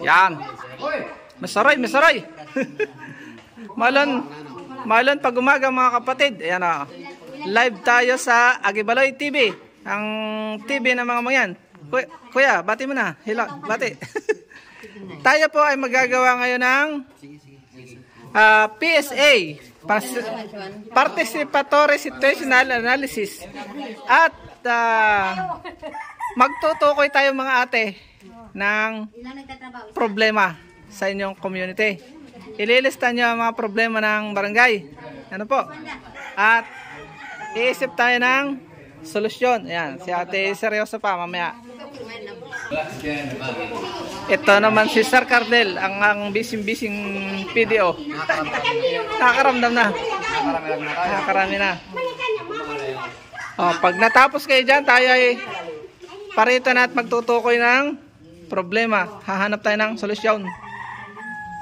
Yan. Masaray, masaray. Malon pag umaga mga kapatid. Ayan o. Live tayo sa Agibaloy TV. Ang TV ng mga mangyan. Kuya, bati mo na. Hila, bati. Tayo po ay magagawa ngayon ng PSA. Participatory Situational Analysis. At magtutukoy tayo mga ate ng problema sa inyong community. Ililista nyo ang mga problema ng barangay. Ano po? At iisip tayo ng solusyon. Ayan, si ate seryoso pa mamaya. Ito naman si Sir Cardel, ang bising-bising PDO. Nakakaramdam na. Nakakarami na. Pag natapos kayo dyan, tayo ay parito na at magtutukoy ng problema. Hahanap tayo ng solusyon.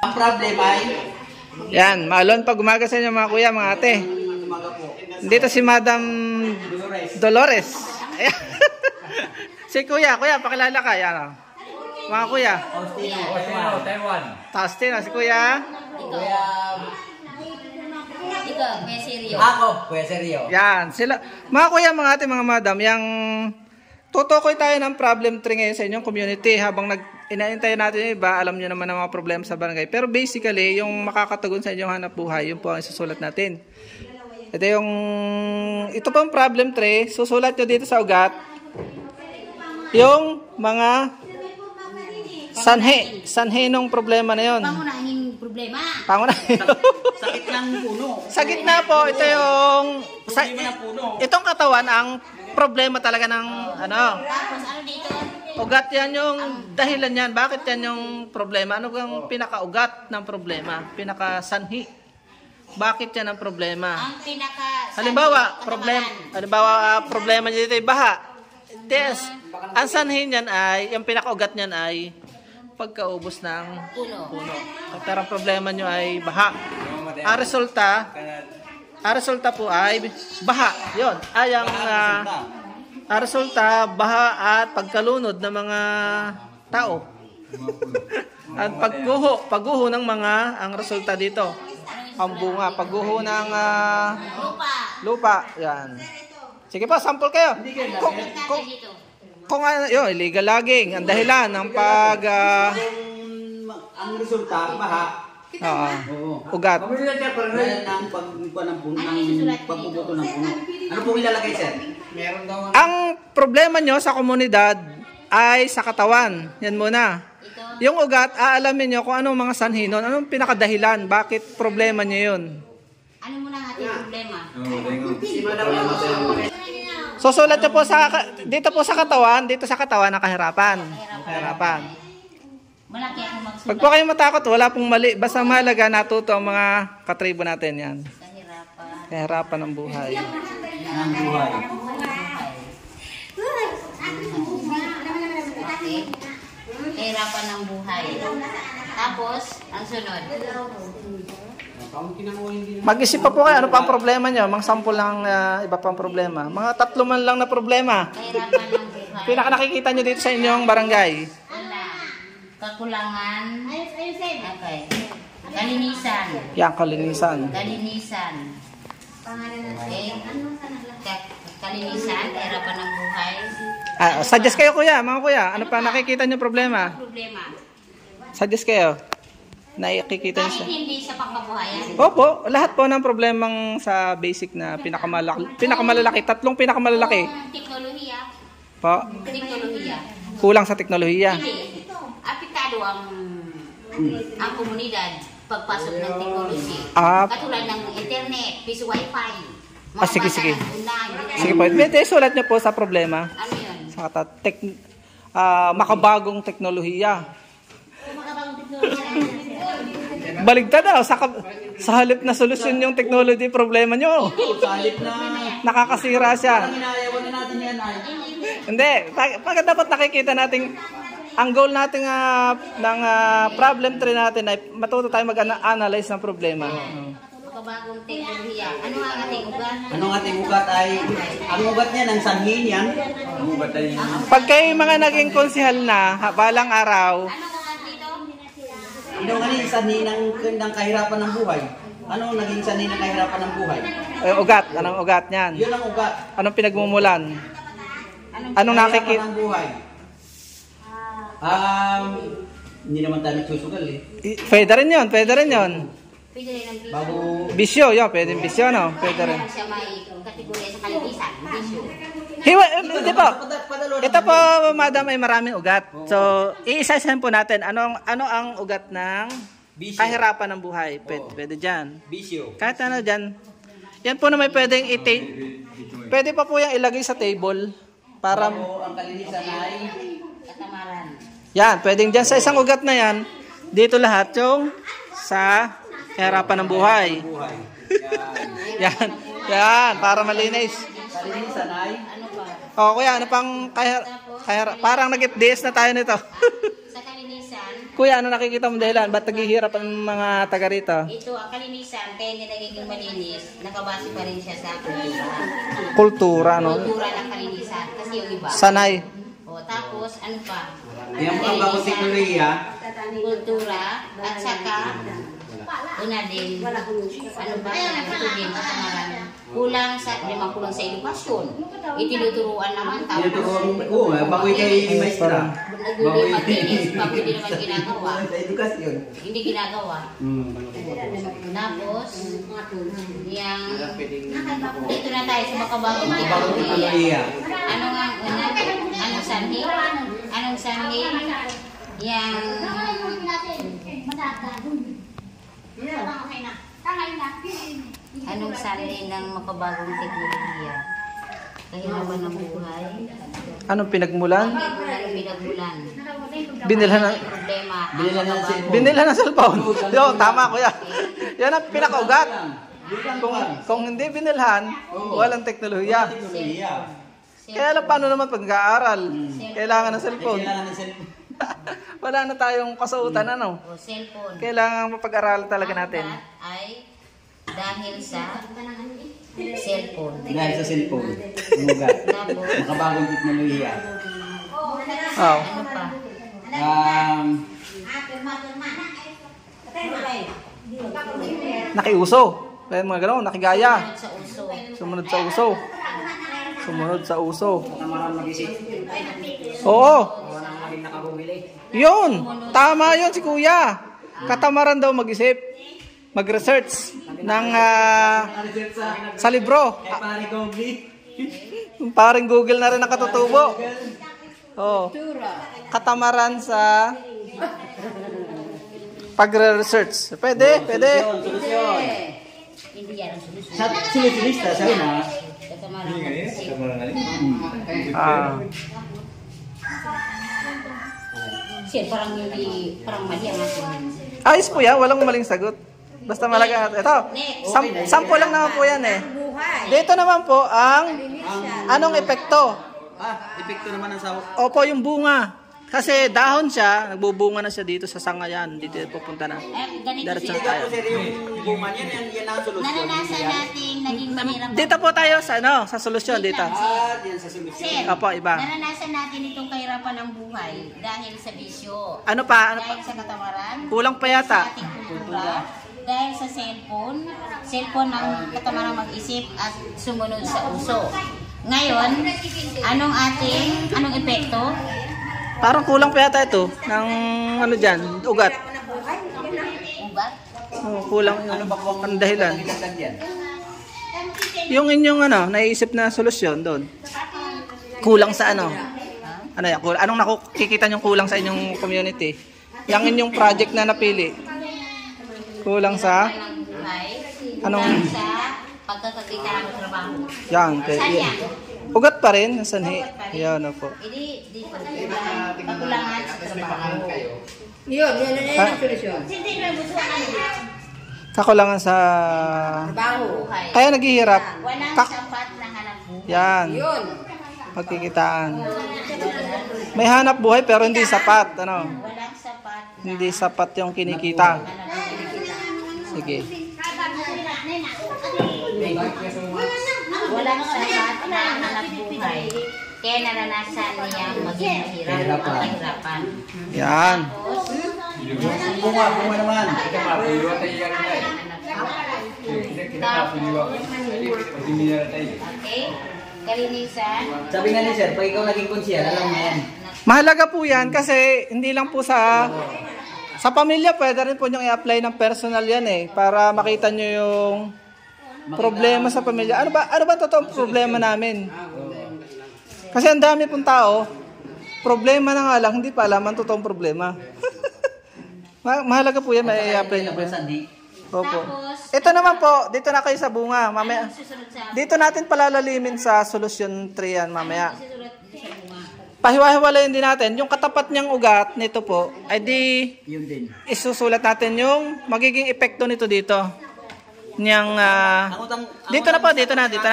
Ang problema ay yan, maalon pag umaga sa inyo mga kuya, mga ate. Dito si Madam Dolores. Si kuya, pakilala ka. Yan o. Mga kuya. Faustino, Taiwan. Faustino, si kuya. Ikaw, Kuya Seryo. Ako, Kuya Seryo. Yan, sila. Mga kuya, mga ate, mga madam, yung tutukoy tayo ng problem tree ngayon sa inyong community habang inaantay natin yung iba, alam nyo naman ang mga problema sa barangay. Pero basically, yung makakatugon sa inyong hanap buhay, yun po ang isusulat natin. Ito pong problem tree, susulat nyo dito sa ugat, yung mga sanhe nung problema na yun. Pangunahing problema. Sakit ng puno. Sa gitna po, ito yung itong katawan ang problema talaga ng Tapos ano dito? ugat. Yan yung dahilan yan. Bakit yan yung problema? Ano ang pinakaugat ng problema? Pinakasanhi. Bakit yan ang problema? Ang pinaka Halimbawa, problema niya dito ay baha. Yes. Ang sanhi niyan ay, yung pinakaugat niyan ay pagkaubos ng puno. Pero ang problema nyo ay baha. Ang resulta po ay baha. Yun. Ang resulta, baha at pagkalunod ng mga tao. At pagguho ng mga, ang resulta dito. Ang bunga, pagguho ng lupa. Yan. Sige po, sample kayo. Kung ano, yun, illegal logging, ang dahilan ng ang resulta, baha. Ugat. Dahil ng pagbubuto ng puno. Ano pong ilalagay, sir? Ang problema nyo sa komunidad ay sa katawan. Yan muna. Yung ugat, aalamin nyo kung anong mga sanhi nun, anong pinakadahilan, bakit problema nyo yun. Ano muna ang ating problema? Susulat nyo po dito po sa katawan, nakahirapan. Malaki ako magsulat. Pag po kayo matakot, wala pong mali. Basta mahalaga, natuto ang mga katribo natin yan. Kahirapan ng buhay. Ang buhay. Kahirapan ng buhay. Tapos, ang sunod. Mag-isip pa po kayo, ano pa ang problema nyo? Mga sample lang iba pang problema. Mga 3 man lang na problema. Kahirapan ng buhay. Pinaka nakikita nyo dito sa inyong barangay. Kakulangan. Okay. Kalinisan. Yan, kalinisan. Kalinisan. Okay. Kalinisan, kahirapan ng buhay. Suggest kayo kuya, mga kuya. Ano pa nakikita nyo problema? Suggest kayo. Nakikita nyo siya. Kahit hindi sa pangkabuhayan. Opo, lahat po ng problemang sa basic na pinakamalalaki. 3 pinakamalalaki. Teknolohiya. Po, Teknolohiya. kulang sa teknolohiya. Hindi. Apektado ang komunidad pagpasok ng teknolohiya. Katulad ng internet, piso wifi. Sige. Sige po. Sulat nyo po sa problema. Ano yun? Sa makabagong teknolohiya. Makabagong teknolohiya. Baligtad daw. Sa halip na solusyon yung technology problema nyo. Sa halip na Nakakasira siya. inayawan na natin yan ay. Hindi. Pag dapat nakikita natin, ang goal natin ng problem tree natin ay matuto tayo mag-analyze ng problema. makabagong teknolohiya. Ano ang ating ugat? Anong ating ugat ay, ang ugat niya ng sanhin yan. Ang ugat ay, Pag kayo mga naging konsehal na, balang araw, Ano ugat dito? ano nga yung sanhin ng kahirapan ng buhay? Anong naging sanhin ng kahirapan ng buhay? ugat, anong ugat niyan? Yun ang ugat. Anong pinagmumulan? Anong Kahirapan nakikita? ng buhay. Hindi naman tayo nagsusugal eh. Pwede rin yun, pwede rin yun. Pwede rin ang bisyo. Bago, Bisyo, yun, pwede bisyo, no? Pwede rin. Kaya siya may kategorya sa kalinisan, bisyo. Di ba? padalo Ito po, madam, ay maraming ugat. So, iisa-isahin po natin. Ano ang ugat ng Bisyo. kahirapan ng buhay? Pwede dyan. Bisyo. Kahit ano dyan. Yan po na may pwedeng pwede pa po yung ilagay sa table. Para, Bago ang kalinisan ay, Katamaran. yan, pwedeng dyan sa isang ugat na yan. Dito lahat yung sa kahirapan ng buhay. buhay. Yan, yan, para malinis. Kalinisan ay, Ano pa? O, kuya, ano pang parang nag-FDS na tayo nito. Sa kalinisan, Kuya, ano nakikita mo dahilan? Ba't naghihirap ang mga taga rito? ito ang kalinisan, kaya hindi nagiging malinis, nakabase pa rin siya sa kultura. Kultura, no? Kultura ng kalinisan, kasi yung iba. Sanay. O, tapos, ano pa? yan po ang bagong teknolohiya. Kultura, at saka, una din, ano ba, ito din, katamaran. Kulang sa edukasyon. Itinuturuan naman tao. Bago kay maestra. Naguloy maglinis, pag hindi naman ginagawa. Sa edukasyon. Hindi ginagawa. Tapos, yung, dito na tayo sa makabagong Bagong teknolohiya. teknolohiya. Ano nga, anong sanhi? Anong sanhi? Yang, anong sanhi ng makabagong teknolohiya? Kahirapan ng buhay. Anong pinagmulan? Anong pinagmulan? Binilhan ng, Problema. Binilhan ng cellphone. binilhan ng cellphone. Yo, tama kuya. Yan ang pinakaugat. Kung hindi binilhan, walang teknolohiya. Teknolohiya. Kaya lang paano naman pag nag-aaral? Kailangan ng cellphone. Kailangan ng cellphone. Wala na tayong kasuotan, ano? O cellphone. Kailangan mapag-aralan talaga natin. Ang ugat ay dahil sa cellphone. Dahil sa cellphone. Ang ugat. Tapos, Makabagong teknolohiya. Oh. ano pa? Nakiuso. Kaya mga gano'n, nakigaya. Sunod sa uso. Sumunod sa uso. Sumunod sa uso. Katamaran mag-isip. Oo. Walang maging nakabumili. Yun. Tama yun si kuya. Katamaran daw mag-isip. Mag-research ng sa libro. Kaya pare Gogli. Parang Google na rin ang katutubo. Oh. Katamaran sa pagre-research. Pwede, pwede. Solusyon. Hindi yan ang solusyon. Sa solusyonista, siya na. Katamaran mag-isip. Ah. Sir, parang hindi, parang mali ang ating. Ayos po yan, walang maling sagot. Basta malaga. Ito, sampo lang naman po yan eh. Dito naman po ang anong epekto. Epekto naman ng sawa. Opo, yung bunga. Kasi dahon siya, nagbubunga na siya dito sa sanga yan. Dito pupunta na. Ganito Diretso sir. tayo. Sir, yung bunga niyan, yan ang solusyon. Naranasan natin naging mahirap. Dito po tayo sa sa solusyon dito. Yan sa solusyon. Sir, Opo, iba. naranasan natin itong kahirapan ng buhay dahil sa bisyo. Ano pa? Ano pa? Dahil sa katamaran. Kulang pa yata. Sa ating kultura. Dahil sa cellphone ang katamaran mag-isip at sumunod sa uso. Ngayon, anong epekto? Parang kulang pa yata ito ng ano dyan, ugat. Ugat? Oh, kulang yung Ano ba kung ang dahilan. ilagdag yan? Yung inyong naisip na solusyon doon. Kulang sa ano? Ano yan? Anong nakikita niyong kulang sa inyong community? Yung inyong project na napili. Kulang sa Ng buhay. Anong- Kulang sa pagkakakita ng trabaho. yan. Saan yan? Ugat pa rin, sanhi. Yan po. Hindi, di pa. Kakulangan sa trabaho. Yun ang solusyon. Hindi na gusto ano. Kakulangan sa Trabaho. Buhay. kaya naghihirap. Walang Kak sapat na hanap buhay. yan. Yun. Pagkikitaan. May hanap buhay pero hindi sapat, ano? Walang sapat na Hindi sapat yung kinikita. hanap buhay. Sige. walang sapat na hanap buhay. Kaya naranasan niyang maging mahirap ang kahirapan. Yan. Tapos, Bunga naman. okay, kalinisan. Sabi nga ni sir, pag ikaw naging konsyel, alam mo yan. Mahalaga po yan kasi hindi lang po sa pamilya, pwede rin po nyo i-apply ng personal yan eh. Para makita nyo yung problema sa pamilya. Ano ba totoong problema namin? Kasi ang dami pong tao, problema na nga lang, hindi pa alam ang totoong problema. Mahalaga po yan, may i-apply nyo po yan. Opo. Ito naman po, dito na kayo sa bunga. Mamaya, Susunod sa dito natin palalalimin sa solusyon 3 yan mamaya. susunod sa bunga. Pahiwa-hiwalayin din natin. Yung katapat niyang ugat nito po, ay di Yun din. isusulat natin yung magiging epekto nito dito. Niyang, dito na po, dito na. Ito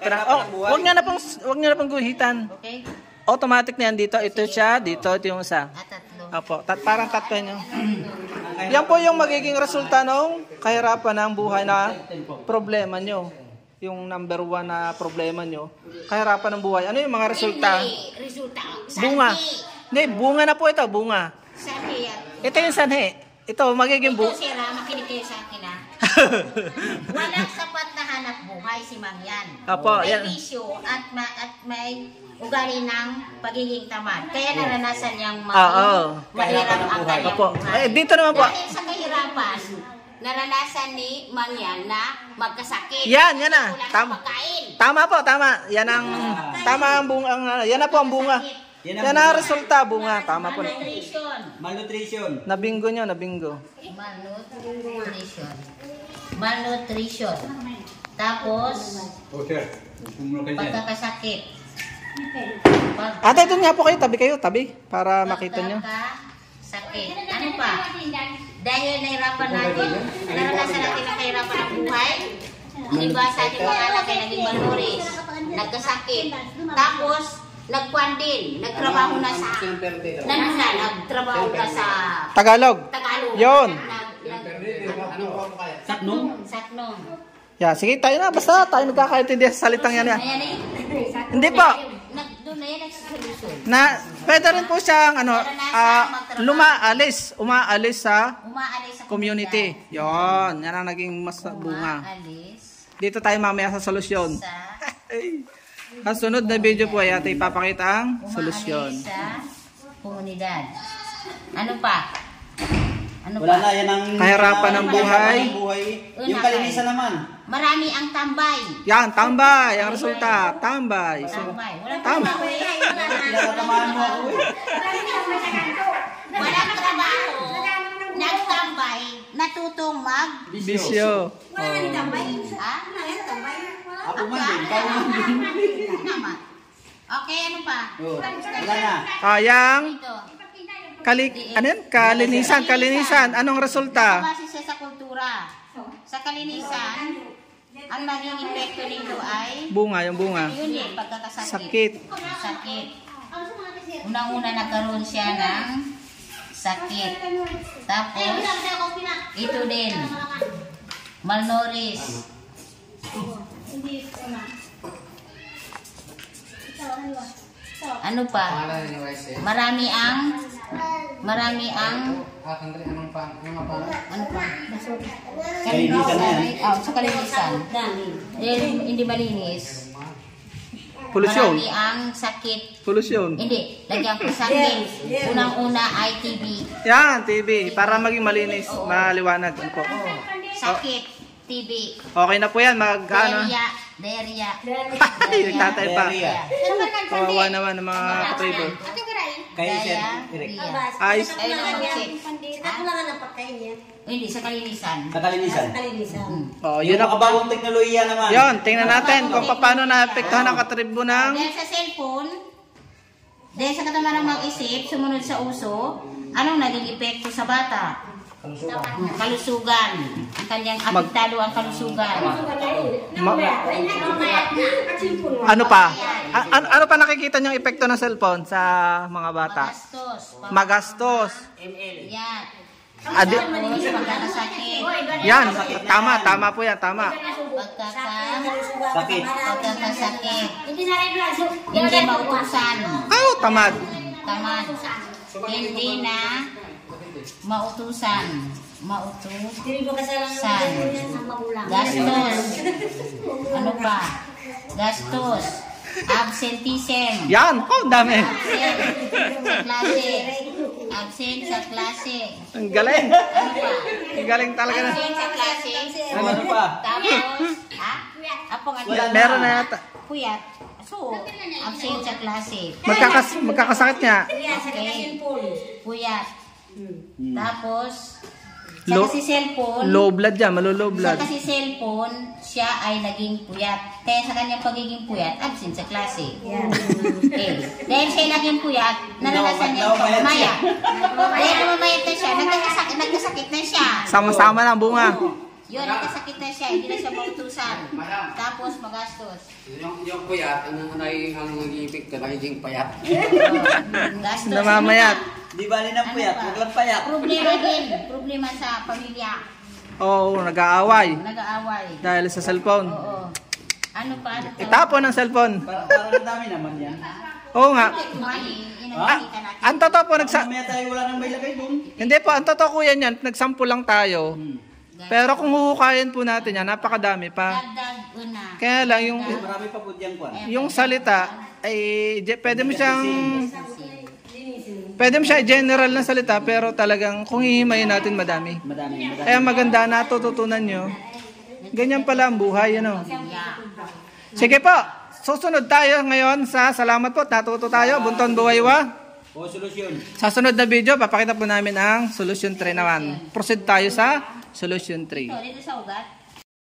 na. Oh, wag niyo na pong guhitan. Okay? Automatic na yan dito. Ito siya, dito, ito yung isa. At tatlo. Opo, parang tatlo nyo. Yan po yung magiging resulta ng kahirapan ng buhay na problema nyo. Yung number 1 na problema nyo. Kahirapan ng buhay. Ano yung mga resulta? Hindi, resulta. Bunga. Hindi, bunga na po ito, bunga. Sanhi yan. Ito yung sanhi. Ito, magiging Ito sira, makinig kayo sa akin ha. Walang sapat na hanap buhay si Mang yan. Opo, May yan. bisyo at may ugali ng pagiging tamad. Kaya naranasan niyang Oo. mahirap ang kanyang Opo. buhay. Dito naman po. Dahil sa kahirapan, naranasan ni Mang yan na magkasakit. Yan na. Wala Tama. ng pagkain. Tama po, tama. Yan ang bunga. Yan na po ang bunga. Yan ang resulta, bunga. Tama po. Malnutrition. Malnutrition. Nabingo nyo, nabingo. Malnutrition. Tapos, pagkakasakit. Ate, doon nga po kayo. Tabi. Para makita nyo. Pagkakasakit. Ano pa? Dahil nahirapan natin, naranasan natin ang kahirapan ng buhay. Diba sa ating mga anak ay naging malnouris, nagkasakit. Tapos, nagkuhan din, nagtrabaho na sa, nagtrabaho na sa Tagalog. Tagalog. Yun. Saknong. Yeah, sige, tayo na. Basta tayo nagkakaintindi sa salitang yan. Ayan eh. Hindi po. Doon na yan ang solusyon. Pwede rin po siyang umaalis sa Umaalis sa community. Yon, yan ang naging mas bunga. Umaalis Dito tayo mamaya sa solusyon. sa Ang sunod na video po ay ate ipapakita ang solusyon. umaalis sa komunidad. Ano pa? Ano Wala pa? na, yan ang Kahirapan ng buhay. Yung kalinisan naman. Marami ang tambay. Yan, tambay. Ang resulta, tambay. So, Tambay. Walang Tama. trabaho. Pinatatamaan mo ako eh. Walang trabaho. Nagtambay. Natutong mag... bisyo. Oh. Ha? Ako man din, ikaw man din. Naman. Okay, ano pa? Oh, wala na. Yang Ito. kalinisan. Anong resulta? Base siya sa kultura. Sa kalinisan, ang maging epekto nito ay Bunga, yung bunga. yun eh, Sakit. pagkakasakit. Sakit. Unang-una nagkaroon siya ng sakit. Tapos, ito din. Malnourished. Ano pa? Marami ang ano pa? Kalinisan na yan. Sa kalinisan. Dahil hindi malinis. Polusyon. Marami ang sakit. Polusyon. Hindi, lagyan ko sakit. Unang-una ay TB. Yan, TV. Para maging malinis, maliwanag. Yan po. Sakit, TB. Okay na po yan. Diarrhea. Ay, nagtatay pa. Diarrhea. Kawawa naman ng mga katribo. Kaya sir, direct. Ayos. Ayun ang mag-check. Hindi, sa kalinisan. Sa kalinisan. Oh, Yun yun ang na po. kabagong teknolohiya naman. Yun, tingnan natin kung paano naapektuhan ang katribo ng Dahil sa cellphone, dahil sa katamaran mag-isip, sumunod sa uso, anong naging epekto sa bata? Kalusugan. Ang kanyang apektado ang kalusugan. ano pa? Ano pa nakikita niyong epekto ng cellphone sa mga bata? Magastos. Magastos. Yan. Pagkakasakit. Yan, tama po yan, tama. Pagkakasakit. Hindi mautusan. Oh, tamad. Tamad. Hindi na mautusan. Gastos. Ano pa? Gastos. Absenteeism. Yan, oh, dami. Absent sa klase. Ang galing. Ano pa? Ang galing talaga na. Absent sa klase. Ano pa? Tapos, apong ano? Meron na yata. Puyat. So, absent sa klase. Magkakasakit niya. Okay. Puyat. Tapos, sa Low- kasi cellphone, Low blood yan, malolow sa blood. kasi cellphone, siya ay naging puyat. Kaya sa kanyang pagiging puyat, absent sa klase. Okay. Dahil siya naging puyat, naranasan niya yung pamamayat. Dahil namamayat na siya, nagkasakit na siya. Sama-sama na ang bunga. Yun, nagkasakit na siya, hindi na siya mautusan. Tapos magastos. Yung puyat, ang nag-iipig ka, nagiging payat. Gastos. Namamayat. Di bali ng puyat, huwag lang payat. Problema din. Problema sa pamilya. Oo, nag-aaway. Nag-aaway. Dahil sa cellphone. Oo. Ano pa? Itapon ang cellphone. Parang ang dami naman yan. Oo nga. Inakita natin. Ang totoo po, Mamaya tayo wala nang may lagay doon. hindi po, ang totoo ko yan, nagsampu lang tayo. Pero kung huhukayin po natin yan, napakadami pa. Dagdag una. Kaya lang, Marami pa po diyang kwan. yung salita, ay pwede mo siya general na salita, pero talagang kung hihimayin natin, madami. Madami. Kaya maganda, natututunan nyo. Ganyan pala ang buhay, ano. Sige po, susunod tayo ngayon sa salamat po, natuto tayo, Bunton Buwaywa. O solusyon. Sa sunod na video, papakita po namin ang solution 3 naman. Proceed tayo sa solution 3. Ito, dito sa ugat.